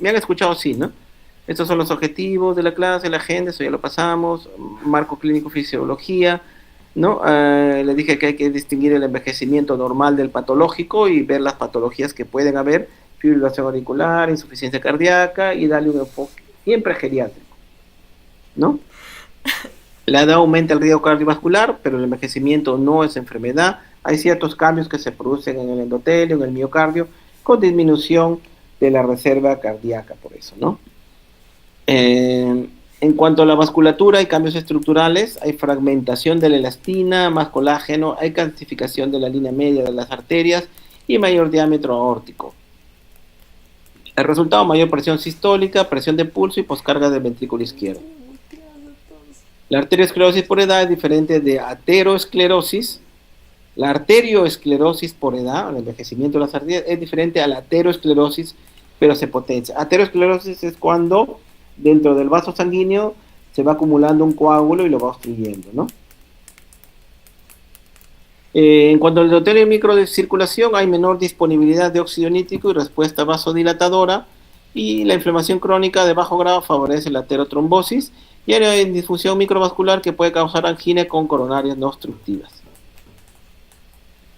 Me han escuchado, sí, ¿no? Estos son los objetivos de la clase, la agenda, eso ya lo pasamos, marco clínico fisiología, ¿no? Les dije que hay que distinguir el envejecimiento normal del patológico y ver las patologías que pueden haber, fibrilación auricular, insuficiencia cardíaca y darle un enfoque siempre geriátrico, ¿no? La edad aumenta el riesgo cardiovascular, pero el envejecimiento no es enfermedad. Hay ciertos cambios que se producen en el endotelio, en el miocardio, con disminución de la reserva cardíaca, por eso, ¿no? En cuanto a la vasculatura, hay cambios estructurales, hay fragmentación de la elastina, más colágeno, hay calcificación de la línea media de las arterias y mayor diámetro aórtico. El resultado, mayor presión sistólica, presión de pulso y poscarga del ventrículo izquierdo. La arteriosclerosis por edad es diferente de aterosclerosis. La arterioesclerosis por edad, el envejecimiento de las arterias, es diferente a la aterosclerosis, pero se potencia. Aterosclerosis es cuando dentro del vaso sanguíneo se va acumulando un coágulo y lo va obstruyendo, ¿no? En cuanto al endotelio microcirculación, hay menor disponibilidad de óxido nítrico y respuesta vasodilatadora, y la inflamación crónica de bajo grado favorece la aterotrombosis y hay disfunción microvascular que puede causar angina con coronarias no obstructivas.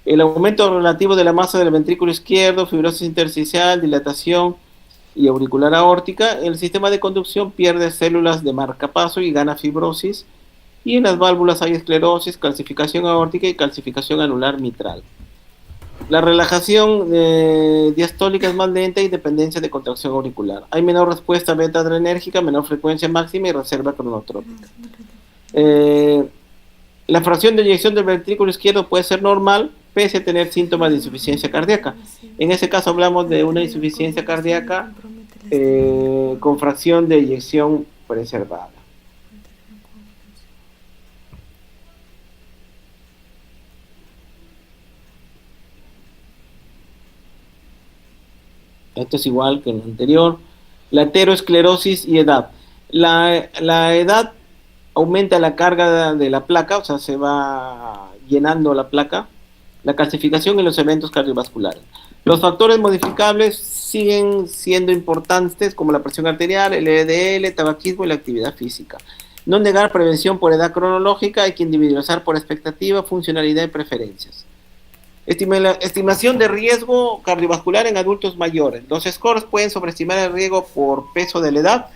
El aumento relativo de la masa del ventrículo izquierdo, fibrosis intersticial, dilatación y auricular aórtica, el sistema de conducción pierde células de marcapaso y gana fibrosis, y en las válvulas hay esclerosis, calcificación aórtica y calcificación anular mitral. La relajación diastólica es más lenta y dependencia de contracción auricular. Hay menor respuesta beta adrenérgica, menor frecuencia máxima y reserva cronotrópica. La fracción de eyección del ventrículo izquierdo puede ser normal, pese a tener síntomas de insuficiencia cardíaca. En ese caso hablamos de una insuficiencia cardíaca con fracción de eyección preservada. Esto es igual que en lo anterior. La aterosclerosis y edad. La edad aumenta la carga de la placa, o sea, se va llenando la placa, la calcificación y los eventos cardiovasculares. Los factores modificables siguen siendo importantes, como la presión arterial, el LDL, tabaquismo y la actividad física. No negar prevención por edad cronológica, hay que individualizar por expectativa, funcionalidad y preferencias. Estimación de riesgo cardiovascular en adultos mayores. Los scores pueden sobreestimar el riesgo por peso de la edad.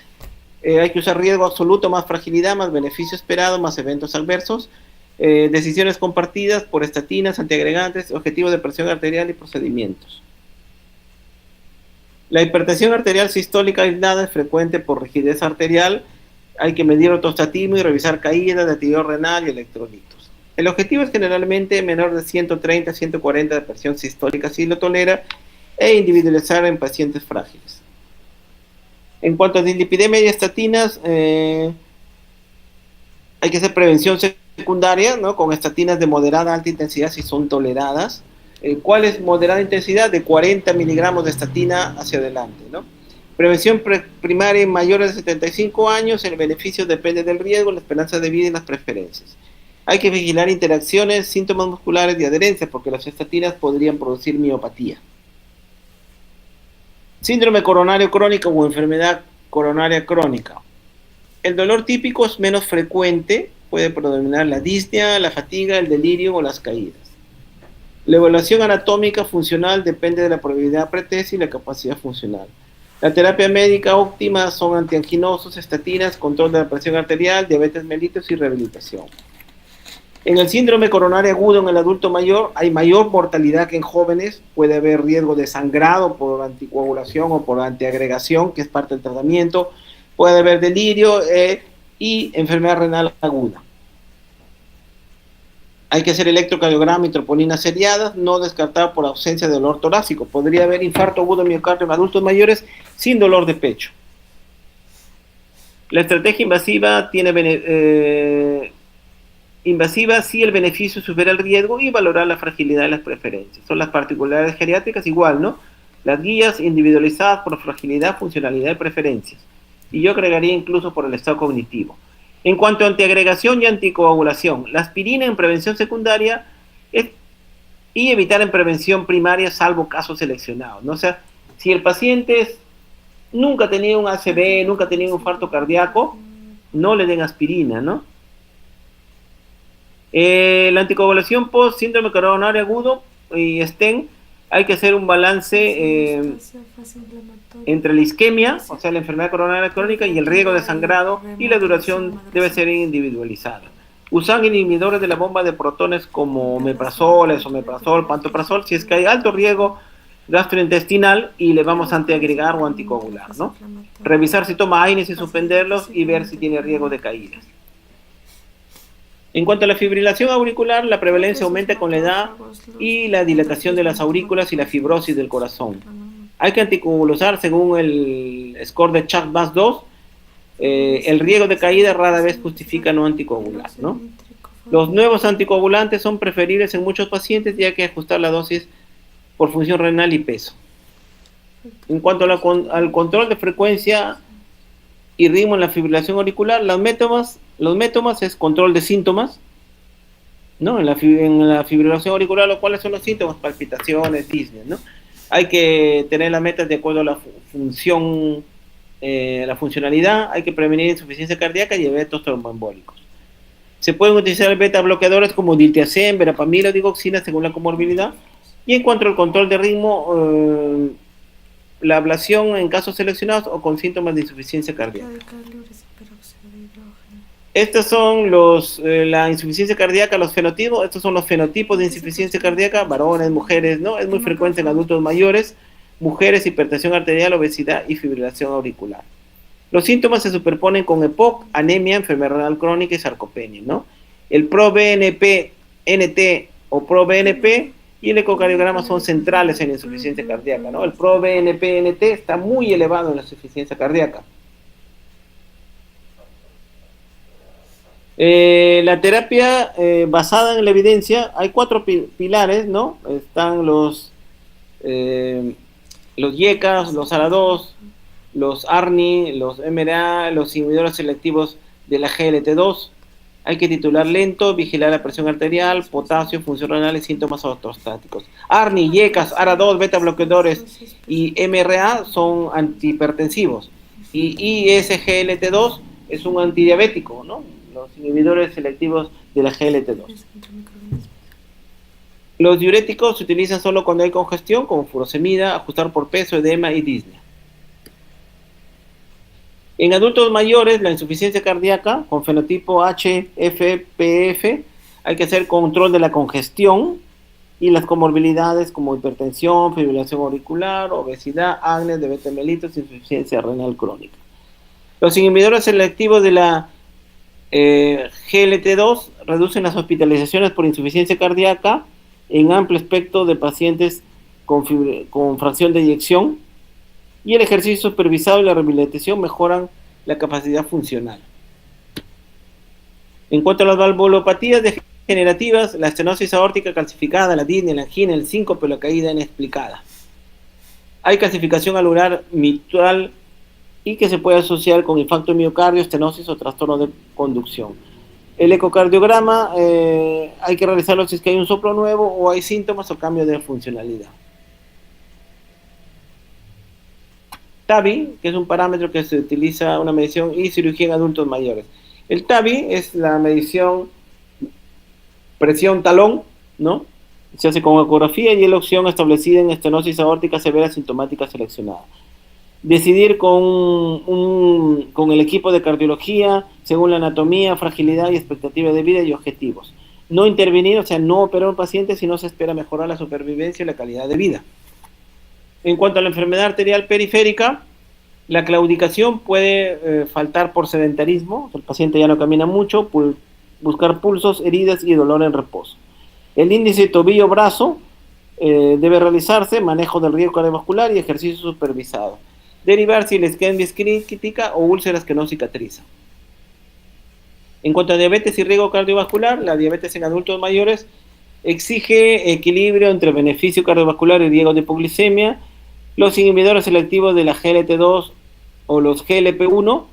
Hay que usar riesgo absoluto más fragilidad, más beneficio esperado, más eventos adversos. Decisiones compartidas por estatinas, antiagregantes, objetivos de presión arterial y procedimientos. La hipertensión arterial sistólica aislada es frecuente por rigidez arterial. Hay que medir ortostatismo y revisar caída de actividad renal y electrolitos. El objetivo es generalmente menor de 130 a 140 de presión sistólica si lo tolera, e individualizar en pacientes frágiles. En cuanto a dislipidemia y estatinas, hay que hacer prevención secundaria, ¿no? Con estatinas de moderada a alta intensidad si son toleradas. ¿Cuál es moderada intensidad? De 40 miligramos de estatina hacia adelante, ¿no? Prevención primaria en mayores de 75 años, el beneficio depende del riesgo, la esperanza de vida y las preferencias. Hay que vigilar interacciones, síntomas musculares de adherencia, porque las estatinas podrían producir miopatía. Síndrome coronario crónico o enfermedad coronaria crónica. El dolor típico es menos frecuente, puede predominar la disnea, la fatiga, el delirio o las caídas. La evaluación anatómica funcional depende de la probabilidad pretesis y la capacidad funcional. La terapia médica óptima son antianginosos, estatinas, control de la presión arterial, diabetes mellitus y rehabilitación. En el síndrome coronario agudo en el adulto mayor hay mayor mortalidad que en jóvenes, puede haber riesgo de sangrado por anticoagulación o por antiagregación, que es parte del tratamiento, puede haber delirio y enfermedad renal aguda. Hay que hacer electrocardiograma y troponina seriadas, no descartar por ausencia de dolor torácico. Podría haber infarto agudo de miocardio en adultos mayores sin dolor de pecho. La estrategia invasiva tiene invasiva si el beneficio supera el riesgo y valorar la fragilidad y las preferencias. Son las particularidades geriátricas igual, ¿no? Las guías individualizadas por fragilidad, funcionalidad y preferencias. Y yo agregaría incluso por el estado cognitivo. En cuanto a antiagregación y anticoagulación, la aspirina en prevención secundaria y evitar en prevención primaria salvo casos seleccionados, ¿no? O sea, si el paciente nunca ha tenido un ACV, nunca ha tenido un infarto cardíaco, no le den aspirina, ¿no? La anticoagulación post síndrome coronario agudo y stent, hay que hacer un balance entre la isquemia, o sea, la enfermedad coronaria crónica, y el riesgo de sangrado, y la duración debe ser individualizada. Usan inhibidores de la bomba de protones como omeprazol, esomeprazol, pantoprazol, si es que hay alto riesgo gastrointestinal y le vamos a antiagregar o anticoagular, ¿no? Revisar si toma AINES y suspenderlos y ver si tiene riesgo de caídas. En cuanto a la fibrilación auricular, la prevalencia aumenta con la edad y la dilatación de las aurículas y la fibrosis del corazón. Hay que anticoagular según el score de Chuck-Bass-2. El riesgo de caída rara vez justifica no anticoagular, ¿no? Los nuevos anticoagulantes son preferibles en muchos pacientes y hay que ajustar la dosis por función renal y peso. En cuanto al control de frecuencia y ritmo en la fibrilación auricular, los métomas es control de síntomas, ¿no? En la fibrilación auricular, ¿cuáles son los síntomas? Palpitaciones, disnea, ¿no? Hay que tener las metas de acuerdo a la función, la funcionalidad. Hay que prevenir insuficiencia cardíaca y eventos tromboembólicos. Se pueden utilizar beta bloqueadores como diltiazem, verapamil o digoxina según la comorbilidad. Y en cuanto al control de ritmo, la ablación en casos seleccionados o con síntomas de insuficiencia cardíaca. Estos son la insuficiencia cardíaca, los fenotipos. Estos son los fenotipos de insuficiencia cardíaca, varones, mujeres, ¿no? Es muy frecuente en adultos mayores, mujeres, hipertensión arterial, obesidad y fibrilación auricular. Los síntomas se superponen con EPOC, anemia, enfermedad renal crónica y sarcopenia, ¿no? El ProBNP-NT o ProBNP y el ecocardiograma son centrales en la insuficiencia cardíaca, ¿no? El ProBNP-NT está muy elevado en la insuficiencia cardíaca. La terapia basada en la evidencia, hay 4 pilares, ¿no? Están los YECAS, los ARA2, los ARNI, los MRA, los inhibidores selectivos de la GLT2. Hay que titular lento, vigilar la presión arterial, potasio, función renal y síntomas ortostáticos. ARNI, YECAS, ARA2, beta bloqueadores y MRA son antihipertensivos. Y ISGLT2 es un antidiabético, ¿no? Los inhibidores selectivos de la GLT2. Los diuréticos se utilizan solo cuando hay congestión, como furosemida, ajustar por peso, edema y disnea. En adultos mayores, la insuficiencia cardíaca con fenotipo HFpF, hay que hacer control de la congestión y las comorbilidades como hipertensión, fibrilación auricular, obesidad, acné, diabetes mellitus, insuficiencia renal crónica. Los inhibidores selectivos de la GLT2 reducen las hospitalizaciones por insuficiencia cardíaca en amplio espectro de pacientes con fracción de eyección, y el ejercicio supervisado y la rehabilitación mejoran la capacidad funcional. En cuanto a las valvulopatías degenerativas, la estenosis aórtica calcificada, la disnea, la angina, el síncope o la caída inexplicada. Hay calcificación anular mitral y que se puede asociar con infarto de miocardio, estenosis o trastorno de conducción. El ecocardiograma hay que realizarlo si es que hay un soplo nuevo o hay síntomas o cambio de funcionalidad. TAVI, que es un parámetro que se utiliza una medición y cirugía en adultos mayores. El TAVI es la medición presión talón, ¿no? Se hace con ecografía y es la opción establecida en estenosis aórtica severa sintomática seleccionada. Decidir con el equipo de cardiología según la anatomía, fragilidad y expectativa de vida y objetivos. No intervenir, o sea, no operar a un paciente si no se espera mejorar la supervivencia y la calidad de vida. En cuanto a la enfermedad arterial periférica, la claudicación puede faltar por sedentarismo, el paciente ya no camina mucho, buscar pulsos, heridas y dolor en reposo. El índice tobillo-brazo debe realizarse, manejo del riesgo cardiovascular y ejercicio supervisado. Derivar si la isquemia es crítica o úlceras que no cicatrizan. En cuanto a diabetes y riesgo cardiovascular, la diabetes en adultos mayores exige equilibrio entre beneficio cardiovascular y riesgo de hipoglicemia. Los inhibidores selectivos de la GLT2 o los GLP-1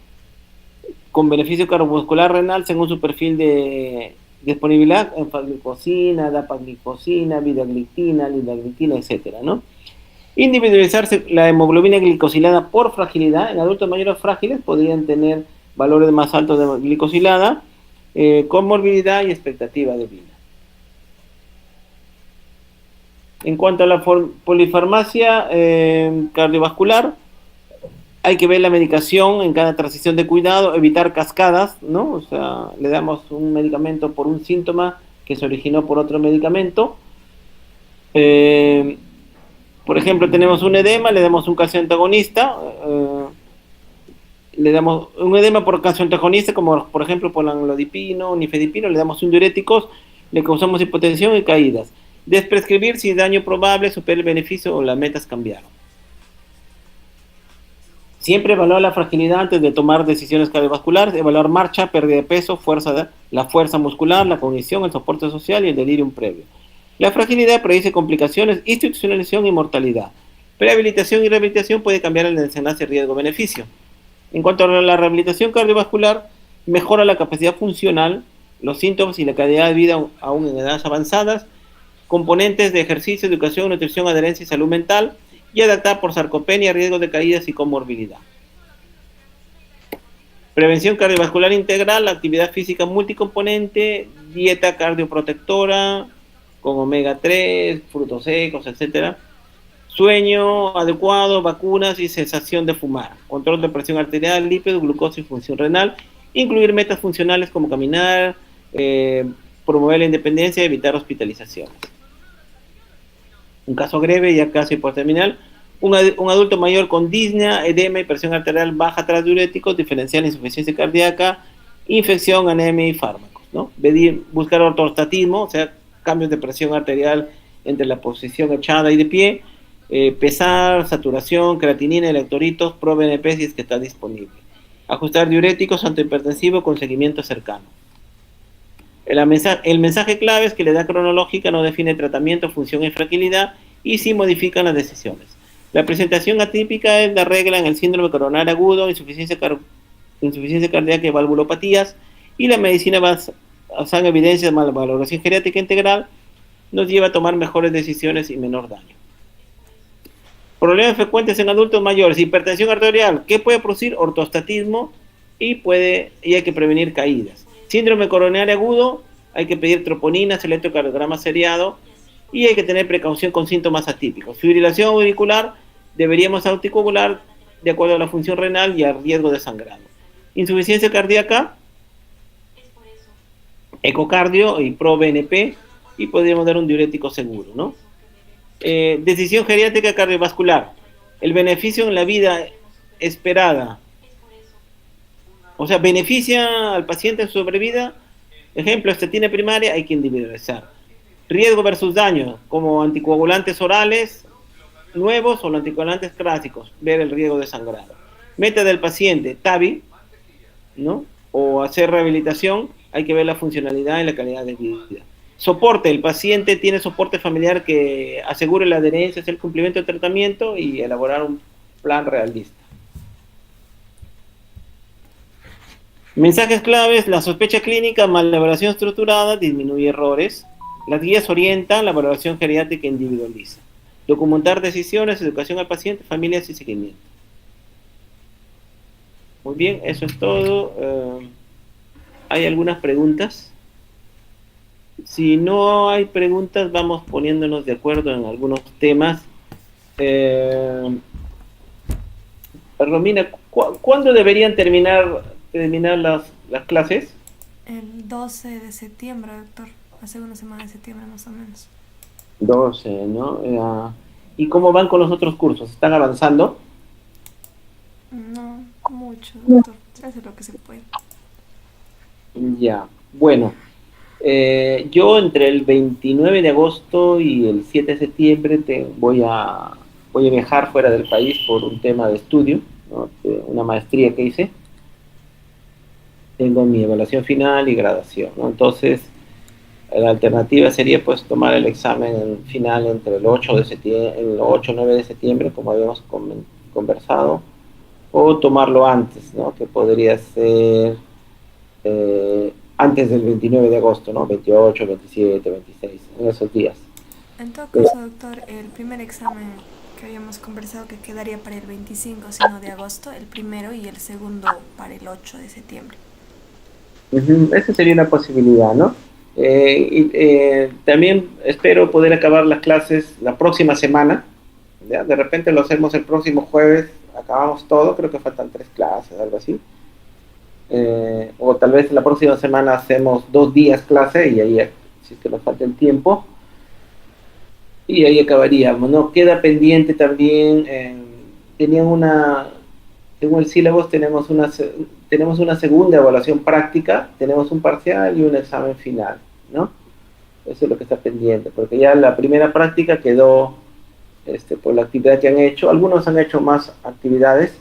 con beneficio cardiovascular renal según su perfil de disponibilidad, enfaglicosina, dapaglifosina, vidagliptina, lidagliptina, etcétera, ¿no? Individualizarse la hemoglobina glicosilada por fragilidad. En adultos mayores frágiles podrían tener valores más altos de glicosilada, comorbilidad y expectativa de vida. En cuanto a la polifarmacia cardiovascular, hay que ver la medicación en cada transición de cuidado, evitar cascadas, ¿no? O sea, le damos un medicamento por un síntoma que se originó por otro medicamento. Por ejemplo, tenemos un edema, le damos un calcio antagonista, le damos un edema por calcio antagonista, como por ejemplo por amlodipino, nifedipino, le damos un diuréticos, le causamos hipotensión y caídas. Desprescribir si daño probable supera el beneficio o las metas cambiaron. Siempre evaluar la fragilidad antes de tomar decisiones cardiovasculares, evaluar marcha, pérdida de peso, la fuerza muscular, la cognición, el soporte social y el delirium previo. La fragilidad predice complicaciones, institucionalización y mortalidad. Rehabilitación y rehabilitación puede cambiar el desenlace riesgo-beneficio. En cuanto a la rehabilitación cardiovascular, mejora la capacidad funcional, los síntomas y la calidad de vida aún en edades avanzadas, componentes de ejercicio, educación, nutrición, adherencia y salud mental, y adaptar por sarcopenia, riesgo de caídas y comorbilidad. Prevención cardiovascular integral, actividad física multicomponente, dieta cardioprotectora, con omega 3, frutos secos, etc. Sueño adecuado, vacunas y cesación de fumar. Control de presión arterial, lípidos, glucosa y función renal. Incluir metas funcionales como caminar, promover la independencia y evitar hospitalizaciones. Un caso grave, ya casi por terminal, un adulto mayor con disnea, edema y presión arterial baja tras diuréticos, diferencial insuficiencia cardíaca, infección, anemia y fármacos, ¿no? Buscar ortostatismo, o sea, cambios de presión arterial entre la posición echada y de pie, pesar, saturación, creatinina, electrolitos, pro-BNP si es que está disponible. Ajustar diuréticos antihipertensivos con seguimiento cercano. El mensaje clave es que la edad cronológica no define tratamiento, función y fragilidad y sí modifican las decisiones. La presentación atípica es la regla en el síndrome coronario agudo, insuficiencia cardíaca y valvulopatías, y la medicina basada en evidencias más la valoración geriátrica integral nos lleva a tomar mejores decisiones y menor daño. Problemas frecuentes en adultos mayores: hipertensión arterial, que puede producir ortostatismo y hay que prevenir caídas. Síndrome coronario agudo, hay que pedir troponinas, electrocardiograma seriado y hay que tener precaución con síntomas atípicos. Fibrilación auricular, deberíamos anticoagular de acuerdo a la función renal y al riesgo de sangrado. Insuficiencia cardíaca, ecocardio y pro-BNP y podríamos dar un diurético seguro, ¿no? Decisión geriátrica cardiovascular, el beneficio en la vida esperada, o sea, beneficia al paciente en su sobrevida. Ejemplo, estatina primaria, hay que individualizar. Riesgo versus daño, como anticoagulantes orales nuevos o los anticoagulantes clásicos, ver el riesgo de sangrado. Meta del paciente, TAVI, ¿no? O hacer rehabilitación, hay que ver la funcionalidad y la calidad de vida. Soporte, el paciente tiene soporte familiar que asegure la adherencia, el cumplimiento del tratamiento y elaborar un plan realista. Mensajes claves: la sospecha clínica más la evaluación estructurada disminuye errores. Las guías orientan, la valoración geriátrica individualiza. Documentar decisiones, educación al paciente, familias y seguimiento. Muy bien, eso es todo. ¿Hay algunas preguntas? Si no hay preguntas, vamos poniéndonos de acuerdo en algunos temas. Romina, ¿cuándo deberían terminar las clases? El 12 de septiembre, doctor. La segunda semana de septiembre, más o menos. 12, ¿no? ¿Y cómo van con los otros cursos? ¿Están avanzando? No mucho, doctor. Se hace lo que se puede. Ya, bueno. Yo entre el 29 de agosto y el 7 de septiembre voy a viajar fuera del país por un tema de estudio, ¿no? Una maestría que hice. Tengo mi evaluación final y graduación, ¿no? Entonces, la alternativa sería pues tomar el examen final entre el 8 de septiembre, el 8 o 9 de septiembre, como habíamos conversado, o tomarlo antes, ¿no? Que podría ser antes del 29 de agosto, ¿no? 28, 27, 26, en esos días. En todo caso, doctor, el primer examen que habíamos conversado que quedaría para el 25, sino de agosto, el primero y el segundo para el 8 de septiembre. Esa sería una posibilidad, ¿no? También espero poder acabar las clases la próxima semana, ¿ya? De repente lo hacemos el próximo jueves, acabamos todo, creo que faltan 3 clases, algo así. O tal vez la próxima semana hacemos 2 días clase y ahí, si es que nos falta el tiempo, y ahí acabaríamos, ¿no? Queda pendiente también, tenían según el sílabus tenemos una segunda evaluación práctica, tenemos un parcial y un examen final, ¿no? Eso es lo que está pendiente, porque ya la primera práctica quedó por la actividad que han hecho. Algunos han hecho más actividades,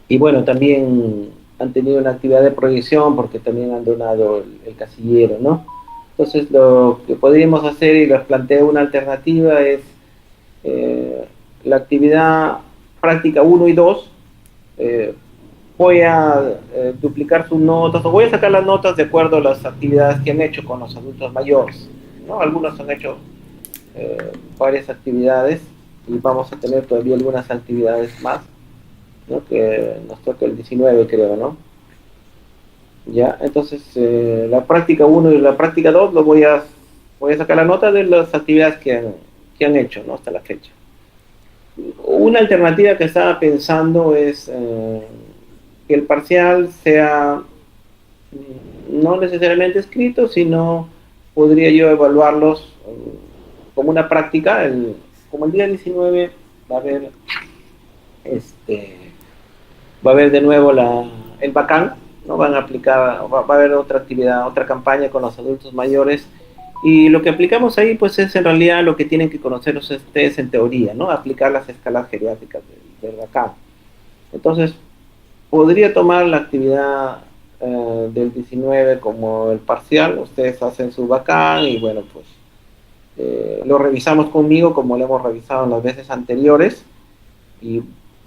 y bueno, también han tenido una actividad de proyección porque también han donado el casillero, ¿no? Entonces lo que podríamos hacer, y les planteo una alternativa, es la actividad práctica 1 y 2. Voy a duplicar sus notas, o voy a sacar las notas de acuerdo a las actividades que han hecho con los adultos mayores, ¿no? Algunos han hecho varias actividades y vamos a tener todavía algunas actividades más, ¿no? Que nos toca el 19, creo, ¿no? Ya, entonces la práctica 1 y la práctica 2 voy a sacar la nota de las actividades que han hecho, ¿no? Hasta la fecha. Una alternativa que estaba pensando es que el parcial sea no necesariamente escrito, sino podría yo evaluarlos como una práctica. Como el día 19 va a haber va a haber de nuevo el Bacán, ¿no? Van a aplicar, va a haber otra actividad, otra campaña con los adultos mayores, y lo que aplicamos ahí pues es en realidad lo que tienen que conocer ustedes en teoría, ¿no? Aplicar las escalas geriátricas del Bacán. Entonces, podría tomar la actividad del 19 como el parcial. Ustedes hacen su Bacán y bueno, pues lo revisamos conmigo como lo hemos revisado en las veces anteriores, y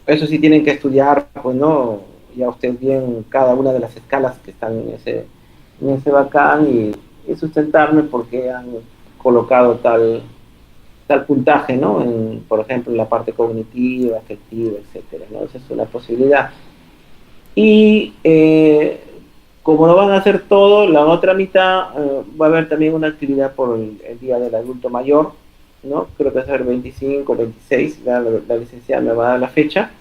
eso sí tienen que estudiar, pues no, ya ustedes bien cada una de las escalas que están en ese Bacán, y sustentarme por qué han colocado tal puntaje, ¿no? Por ejemplo, en la parte cognitiva, afectiva, etcétera, ¿no? Esa es una posibilidad. Y como lo van a hacer todo, la otra mitad va a haber también una actividad por el Día del Adulto Mayor, ¿no? Creo que va a ser 25, 26, la licenciada me va a dar la fecha,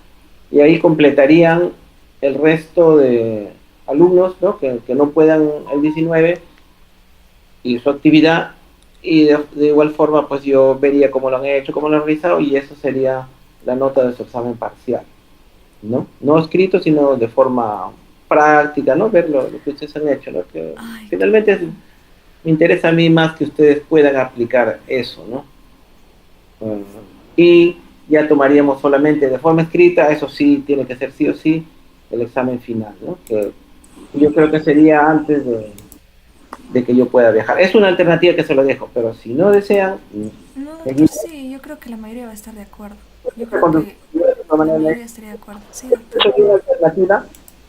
y ahí completarían el resto de alumnos, ¿no? Que no puedan el 19 y su actividad, y de igual forma pues yo vería cómo lo han hecho, cómo lo han realizado, y eso sería la nota de su examen parcial, ¿no? No escrito, sino de forma práctica, ¿no? Ver lo que ustedes han hecho, ¿no? Que finalmente me interesa a mí más que ustedes puedan aplicar eso, ¿no? Y ya tomaríamos solamente de forma escrita, eso sí, tiene que ser sí o sí, el examen final, ¿no? Que yo creo que sería antes de que yo pueda viajar. Es una alternativa que se lo dejo, pero si no desean... No, doctor, sí, yo creo que la mayoría va a estar de acuerdo. Yo creo que la mayoría estaría de acuerdo. Sí, doctor. Sería una alternativa.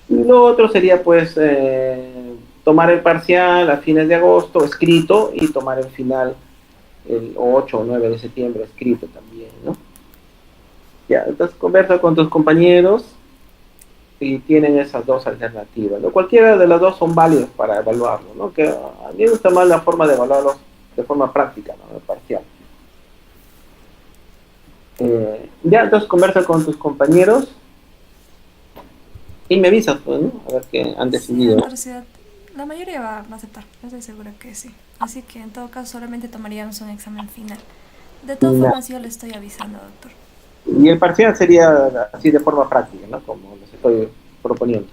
Y lo otro sería, pues, tomar el parcial a fines de agosto, escrito, y tomar el final el 8 o 9 de septiembre, escrito también, ¿no? Ya, entonces conversa con tus compañeros y tienen esas dos alternativas, ¿no? Cualquiera de las dos son válidas para evaluarlo, ¿no? Que a mí me gusta más la forma de evaluarlos de forma práctica, ¿no? El parcial. Ya, entonces conversa con tus compañeros y me avisas, pues, ¿no? A ver qué han decidido. Sí, la mayoría va a aceptar, estoy segura que sí. Así que en todo caso solamente tomaríamos un examen final. De todas formas yo le estoy avisando, doctor. Y el parcial sería así de forma práctica, ¿no? Como les estoy proponiendo.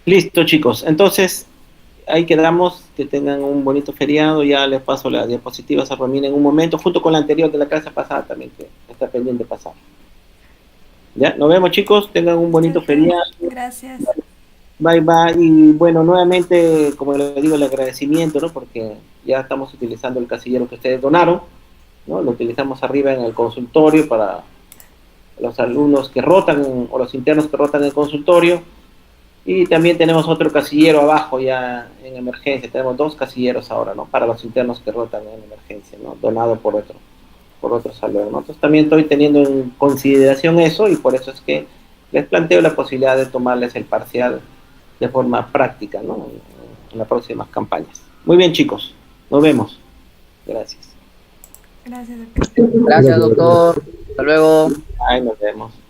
Listo, chicos. Entonces, ahí quedamos. Que tengan un bonito feriado. Ya les paso las diapositivas a Romina en un momento, junto con la anterior de la clase pasada también, que está pendiente de pasar. Ya, nos vemos, chicos. Tengan un bonito feriado. Gracias. Bye, bye. Y bueno, nuevamente, como les digo, el agradecimiento, ¿no? Porque ya estamos utilizando el casillero que ustedes donaron, ¿no? Lo utilizamos arriba en el consultorio para los alumnos que rotan, o los internos que rotan en el consultorio. Y también tenemos otro casillero abajo ya en emergencia. Tenemos 2 casilleros ahora, ¿no? Para los internos que rotan en emergencia, ¿no? Donado por otro salón, ¿no? Entonces también estoy teniendo en consideración eso y por eso es que les planteo la posibilidad de tomarles el parcial de forma práctica, ¿no? En las próximas campañas. Muy bien, chicos. Nos vemos. Gracias. Gracias, doctor. Gracias, doctor. Hasta luego. Ahí nos vemos.